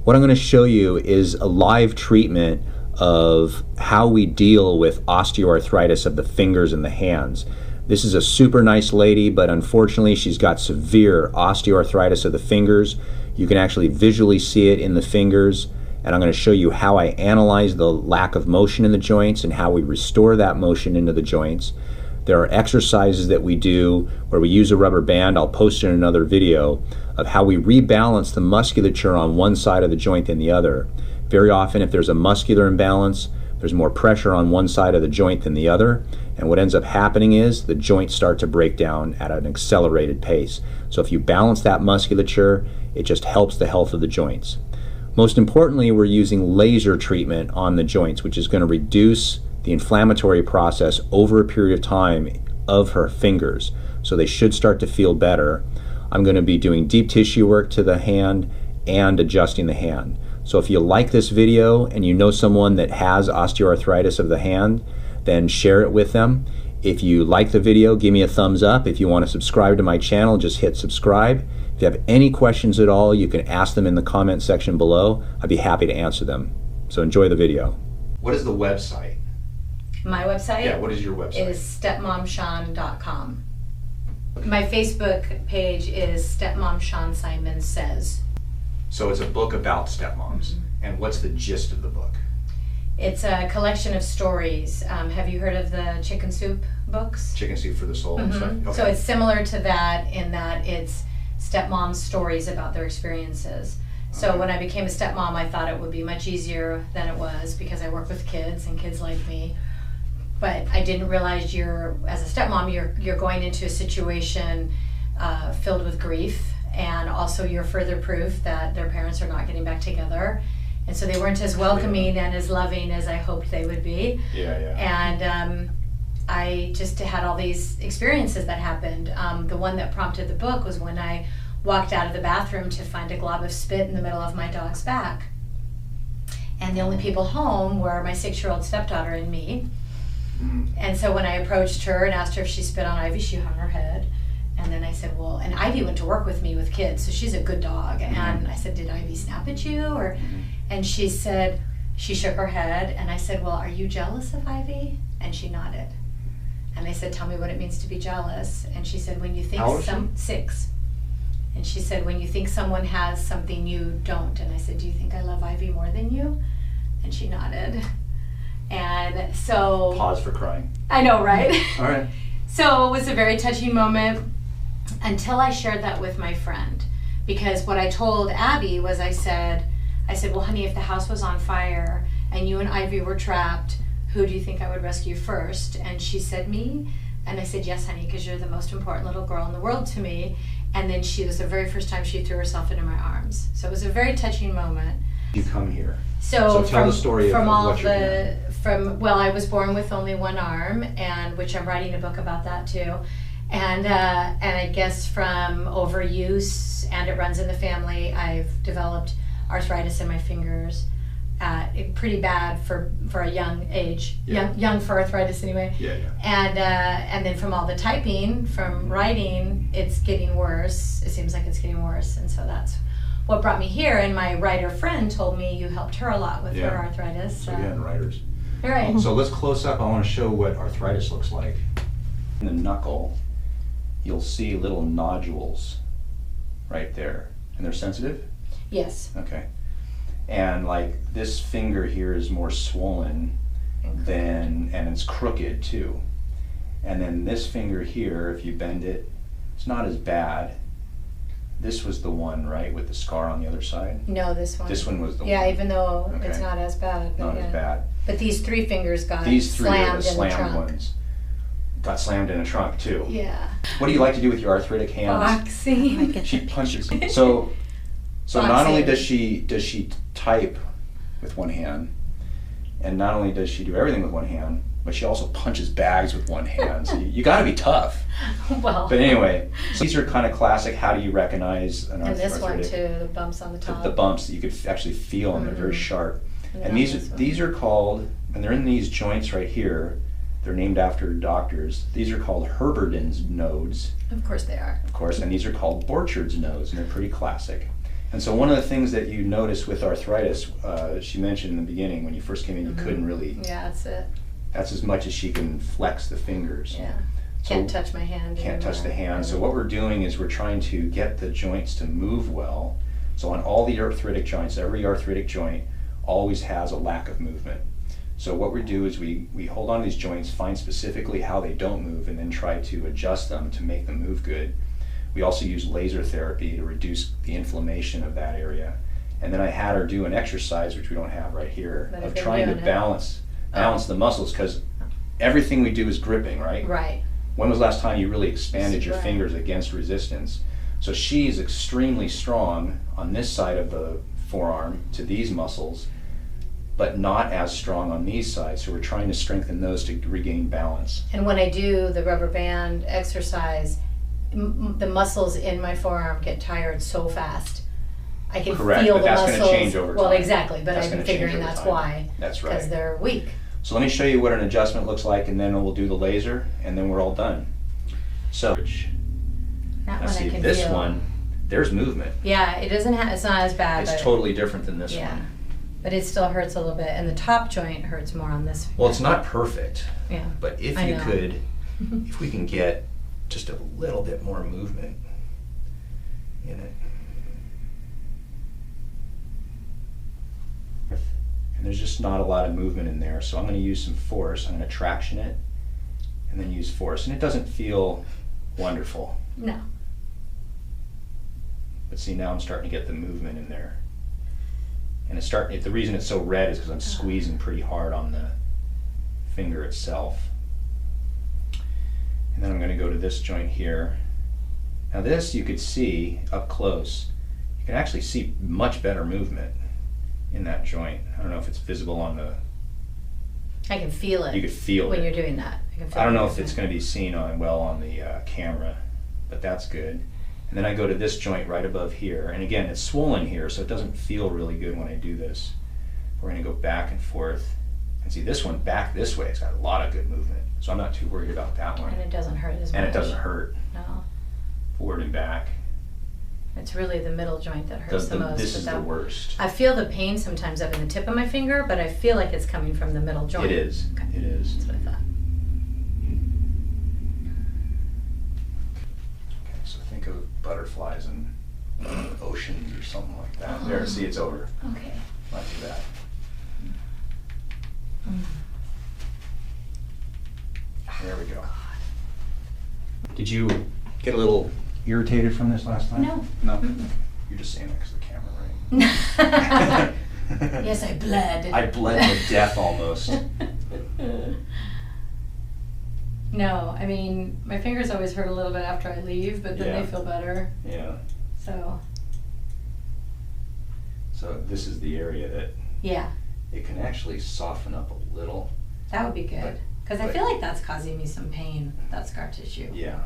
What I'm going to show you is a live treatment of how we deal with osteoarthritis of the fingers and the hands. This is a super nice lady, but unfortunately she's got severe osteoarthritis of the fingers. You can actually visually see it in the fingers, and I'm going to show you how I analyze the lack of motion in the joints and how we restore that motion into the joints. There are exercises that we do where we use a rubber band. I'll post in another video of how we rebalance the musculature on one side of the joint than the other. Very often, if there's a muscular imbalance, there's more pressure on one side of the joint than the other, and what ends up happening is the joints start to break down at an accelerated pace. So if you balance that musculature, it just helps the health of the joints. Most importantly, we're using laser treatment on the joints, which is going to reduce the inflammatory process over a period of time of her fingers. So they should start to feel better. I'm going to be doing deep tissue work to the hand and adjusting the hand. So if you like this video and you know someone that has osteoarthritis of the hand, then share it with them. If you like the video, give me a thumbs up. If you want to subscribe to my channel, just hit subscribe. If you have any questions at all, you can ask them in the comment section below. I'd be happy to answer them. So enjoy the video. What is the website? My website? Yeah, what is your website? Is stepmomshawn.com. My Facebook page is Stepmom Shawn Simon Says. So it's a book about stepmoms. Mm-hmm. And what's the gist of the book? It's a collection of stories. Have you heard of the Chicken Soup books? Chicken Soup for the Soul and stuff? Okay. So it's similar to that in that it's stepmoms' stories about their experiences. So when I became a stepmom, I thought it would be much easier than it was because I work with kids and kids like me. But I didn't realize as a stepmom, you're going into a situation filled with grief, and also you're further proof that their parents are not getting back together. And so they weren't as welcoming and as loving as I hoped they would be. And I just had all these experiences that happened. The one that prompted the book was when I walked out of the bathroom to find a glob of spit in the middle of my dog's back. And the only people home were my 6-year-old stepdaughter and me. And so when I approached her and asked her if she spit on Ivy, she hung her head. And then I said, well, and Ivy went to work with me with kids, so she's a good dog. And I said, did Ivy snap at you? And she said, she shook her head. And I said, well, are you jealous of Ivy? And she nodded. And I said, tell me what it means to be jealous. And she said, when you think 6. And she said, when you think someone has something you don't. And I said, do you think I love Ivy more than you? And she nodded. And so... Pause for crying. I know, right? All right. So it was a very touching moment until I shared that with my friend. Because what I told Abby was I said, well, honey, if the house was on fire and you and Ivy were trapped, who do you think I would rescue first? And she said, me. And I said, yes, honey, because you're the most important little girl in the world to me. And then she was the very first time she threw herself into my arms. So it was a very touching moment. You come here. So tell the story of all what you're doing. I was born with only one arm, and which I'm writing a book about that too. And I guess from overuse, and it runs in the family, I've developed arthritis in my fingers. Pretty bad for a young age, young for arthritis anyway. And then from all the typing, from writing, it's getting worse. It seems like it's getting worse, and so that's what brought me here. And my writer friend told me you helped her a lot with her arthritis. So again, writers. All right. So let's close up. I want to show what arthritis looks like. In the knuckle, you'll see little nodules right there, and they're sensitive? Yes. Okay. And like this finger here is more swollen and it's crooked too. And then this finger here, if you bend it, it's not as bad. This was the one, right, with the scar on the other side? No, this one. This one was the one. Yeah, even though it's not as bad. Not as bad. But these 3 fingers got These 3 slammed are the in slammed the trunk. ones. Got slammed in a trunk too. Yeah. What do you like to do with your arthritic hands? Boxing. She punches. So not only does she type with one hand, and not only does she do everything with one hand, but she also punches bags with one hand. So you got to be tough. Well. But anyway, so these are kind of classic. How do you recognize an arthritic? And this one too, the bumps on the top. The bumps that you could actually feel, and they're very sharp. And these are called, and they're in these joints right here. They're named after doctors. These are called Herberdin's nodes. Of course they are. Of course, and these are called Borchard's nodes, and they're pretty classic. And so one of the things that you notice with arthritis, she mentioned in the beginning when you first came in, you couldn't really. Yeah, that's it. That's as much as she can flex the fingers. Yeah. Can't touch my hand. Can't touch the hand. So what we're doing is we're trying to get the joints to move well. So on all the arthritic joints, every arthritic joint always has a lack of movement. So what we do is we hold on to these joints, find specifically how they don't move, and then try to adjust them to make them move good. We also use laser therapy to reduce the inflammation of that area. And then I had her do an exercise, which we don't have right here, of trying to balance the muscles, because everything we do is gripping, right? Right. When was the last time you really expanded your fingers against resistance? So she's extremely strong on this side of the forearm to these muscles, but not as strong on these sides. So we're trying to strengthen those to regain balance. And when I do the rubber band exercise, the muscles in my forearm get tired so fast. I can feel the muscles. That's going to change over time. Well, exactly, but I'm figuring that's why. That's right. Because they're weak. So let me show you what an adjustment looks like, and then we'll do the laser, and then we're all done. So, That now one see I can this feel. one, there's movement. Yeah, it doesn't have. It's not as bad. It's but totally different than this yeah, one. but it still hurts a little bit, and the top joint hurts more on this. Well, it's not perfect. Yeah. But if I you know. could, if we can get just a little bit more movement in it. And there's just not a lot of movement in there, so I'm going to use some force. I'm going to traction it and then use force. And it doesn't feel wonderful. No. But see, now I'm starting to get the movement in there. And the reason it's so red is because I'm squeezing pretty hard on the finger itself. And then I'm going to go to this joint here. Now this you could see up close. You can actually see much better movement in that joint. I don't know if it's visible on the... I can feel it. You could feel when it. you're doing that. I don't know if it's going to be seen on the camera, but that's good. And then I go to this joint right above here, and again it's swollen here, so it doesn't feel really good when I do this. We're going to go back and forth, and see this one back this way. It's got a lot of good movement, so I'm not too worried about that one. And it doesn't hurt as much. And it doesn't hurt. No. Forward and back. It's really the middle joint that hurts the most. This is the worst. I feel the pain sometimes up in the tip of my finger, but I feel like it's coming from the middle joint. It is. Okay. It is. That's what I thought. Okay, so think of butterflies and oceans or something like that. There, see, it's over. Okay. Not too bad. There we go. Did you get a little irritated from this last time? No. No? Mm-mm. You're just saying that because of the camera, right? Yes, I bled. I bled to death almost. No, I mean, my fingers always hurt a little bit after I leave, but then Yeah. they feel better. Yeah. So, So this is the area that yeah, it can actually soften up a little. that would be good. Because I but- feel like that's causing me some pain, that scar tissue. Yeah.